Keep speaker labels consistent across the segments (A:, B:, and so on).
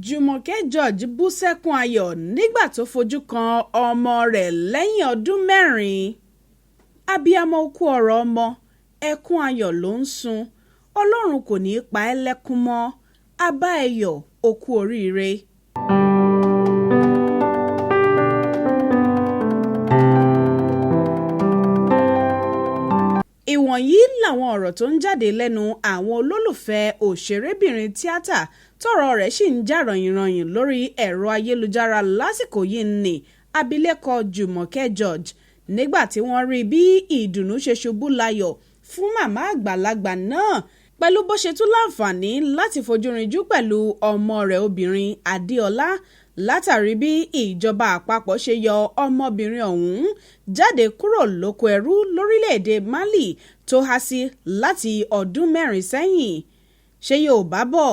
A: Jumọkẹ George bú sẹ́kún ayọ̀ nígbà tó fojú kan ọmọ rẹ̀ lẹ́yìn ọdún mẹ́rin. Abiyamọ kú ọ̀rọ̀ ọmọ, ẹkún ayọ̀ ló ń sun. Ọlọ́run kò ní í pa ẹ́ lẹ́kún mọ́. A bá ẹ yọ̀, o kú oríire. Ìwọ̀nyí làwọn ọ̀rọ̀ tó ń jáde lẹ́nu àwọn olólùfẹ́ òṣèrébìnrin tíátà tọ́rọ̀ rẹ̀ sì ń jà ròyìnròyìn lórí ẹ̀rọ ayélujára lásìkò yìí ní abilékọ Jumọkẹ George nígbà tí wọ́n rí bí ìdùnnú ṣe ṣubú layọ̀ fún màmá àgbàlagbà náà pẹ̀lú bó ṣe tún láǹfààní láti fojú rinjú pẹ̀lú ọmọ rẹ̀ obìnrin Adéọlá látàrí bí ìjọba àpapọ̀ ṣe yọ ọmọbìnrin ọ̀hún jáde kúrò lóko ẹrú lórílẹ̀‐èdè Mali tó há sí láti ọdún mẹ́rin sẹ́yìn. Ṣé Yorùbá bọ̀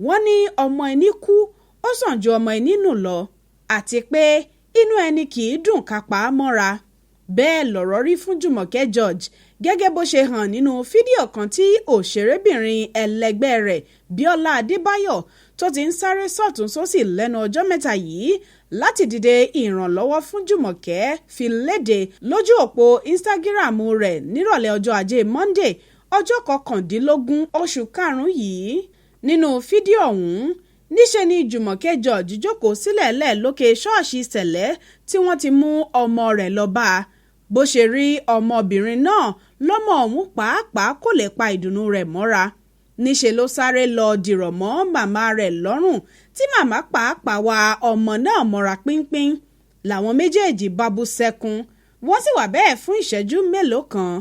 A: wọ́n ní ọmọ ẹni kú ó sàn ju ọmọ ẹni nù lọ àti pé inú ẹni kì í dùn ká pa á mọ́ra. Bẹ́ẹ̀ lọ̀rọ̀ rí fún Jumọkẹ George gẹ́gẹ́ bó ṣe hàn nínú fídíò kan tí òṣèrébìnrin ẹlẹgbẹ́ rẹ̀ Bíọ́lá Adébáyọ̀ tó ti ń sáré sọ́tún sósì lẹ́nu ọjọ́ mẹ́ta yìí láti dìde ìrànlọ́wọ́ fún Jumọkẹ fi léde lójú òpó Instagram rẹ̀ nírọ̀lẹ́ ọjọ́ Ajé Monday ọjọ́ 19 oṣù karùn-ún yìí. Nínú fídíò ọ̀hún níṣe ni Jumọkẹ George jókòó sílẹ̀ẹ́lẹ̀ lókè ṣọ́ọ̀ṣì sẹ̀lẹ́ tí wọ́n ti mú ọmọ rẹ̀ lọ bá a. Bó ṣe rí ọmọbìnrin náà lọ́mọ ọ̀hún pàápàá kò lè pa ìdùnnú rẹ̀ mọ́ra. Níṣe ló sáré lọ dìrọ̀ mọ́ màmá rẹ̀ lọ́rùn tí màmá pàápàá wa ọmọ náà mọ́ra pínpín. Làwọn méjèèjì bá bú sẹ́kún wọ́n sì wà bẹ́ẹ̀ fún ìṣẹ́jú mélòó kan.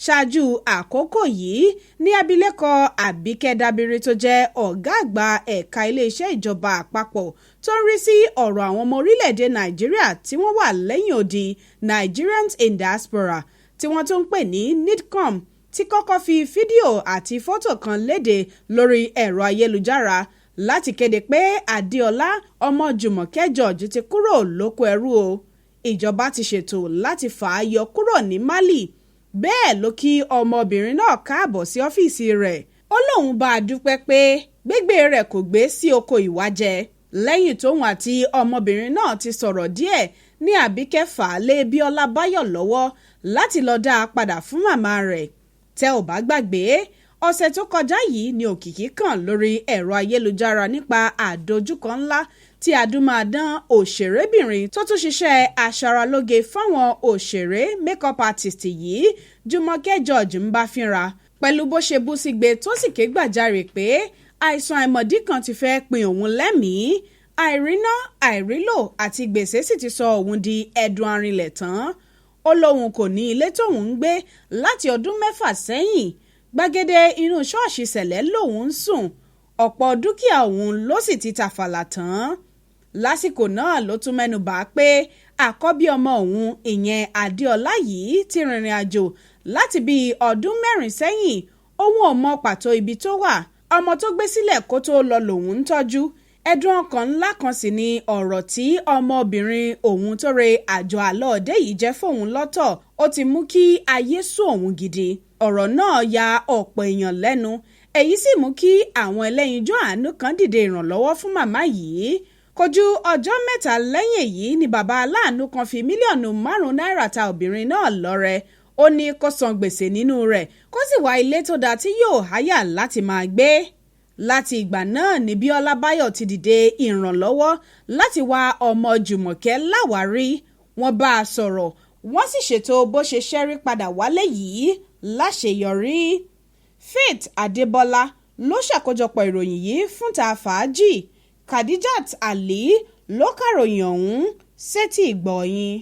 A: Ṣáájú àkókò yìí ní abilékọ Àbíkẹ́ Dábírí tó jẹ́ ọ̀gá àgbà ẹ̀ka iléeṣẹ́ ìjọba àpapọ̀ tó ń rí sí ọ̀rọ̀ àwọn ọmọ orílẹ̀-èdè Nàìjíríà tí wọ́n wà lẹ́yìn odi Nigerians in diaspora tí wọ́n tún ń pè ní NIDCOM ti kọ́kọ́ fi fídíò àti fọ́tò kan léde lórí ẹ̀rọ ayélujára láti kéde pé Adéọlá ọmọ Jumọkẹ George ti kúrò lóko ẹrú o. Ìjọba ti ṣètò láti fà á yọ kúrò ní Mali. Bẹ́ẹ̀ ló kí ọmọbìnrin náà káàbọ̀ sí ọ́fíìsì rẹ̀. Ó lóun bá a dúpẹ́ pé gbégbé rẹ̀ kò gbé sí oko ìwájẹ. Lẹ́yìn tóun àti ọmọbìnrin náà ti sọ̀rọ̀ díẹ̀ ní Àbíkẹ́ fà á lé Bíọ́lá Báyọ̀ lọ́wọ́ láti lọ dá a padà fún màmá rẹ̀. Tẹ́ ò bá gbàgbé ọ̀sẹ̀ tó kọjá yìí ni òkìkí kàn lórí ẹ̀rọ ayélujára nípa àdójúkọ ńlá tí adúmáadán òṣèrébìnrin tó tún ṣiṣẹ́ aṣaralóge fáwọn òṣèré makeup artist yìí Jumọkẹ George ń bá fínra pẹ̀lú bó ṣe bú sígbe tó sì ké gbàjarè pé àìsàn àìmọ̀dí kan ti fẹ́ pin òun lẹ́mìí. Àìríná àìrílò àti gbèsè sì ti sọ òun di ẹ̀dùn arinlẹ̀ tán. Ó lóun kò ní ilé tóun ń gbé láti ọdún 6 sẹ́yìn. Gbàgede inú ṣọ́ọ̀ṣì sẹ̀lẹ́ lòun ń sùn. Ọ̀pọ̀ dúkìá òun ló sì ti tàfàlà tán. Lásìkò náà ló tún mẹ́nubà pé àkọ́bí ọmọ òun ìyẹn Adéọlá yìí ti rìnrìn àjò láti bíi ọdún 4 sẹ́yìn. Òun ò mọ pàtó ibi tó wà. Ọmọ tó gbé sílẹ̀ kó tó lọ lòun ń tọ́jú. Ẹ̀dùn ọkàn ńlá kan sì ni ọ̀rọ̀ tí ọmọbìnrin òun tó re àjọ àlọ́ọ̀dẹ yìí jẹ́ fóun lọ́tọ̀. Ó ti mú kí ayé sú òun gidi. Ọ̀rọ̀ náà ya ọ̀pọ̀ èèyàn lẹ́nu. Èyí sì mú kí àwọn ẹlẹ́yinjú àánú kan dìde ìrànlọ́wọ́ fún màmá yìí. Kò ju ọjọ́ 3 lẹ́yìn èyí ni bàbá aláàánú kan fi mílíọ̀nù 5 náírà ta obìnrin náà lọ́rẹ. Ó ní kó san gbèsè nínú rẹ̀ kó sì wá ilé tó dáa tí yóò háyà láti máa gbé. Láti ìgbà náà ni Bíọ́lá Báyọ̀ ti dìde ìrànlọ́wọ́ láti wá ọmọ Jumọkẹ láwárí. Wọ́n bá a sọ̀rọ̀ wọ́n sì ṣètò bó ṣe ṣẹ́rí padà wálé yìí láṣeyọrí. Faith Adébọ́lá ló ṣàkójọpọ̀ ìròyìn yìí fún Ta Fàájì. Khadijat Ali ló kàròyìn ọ̀hún sétí ìgbọ̀nyín.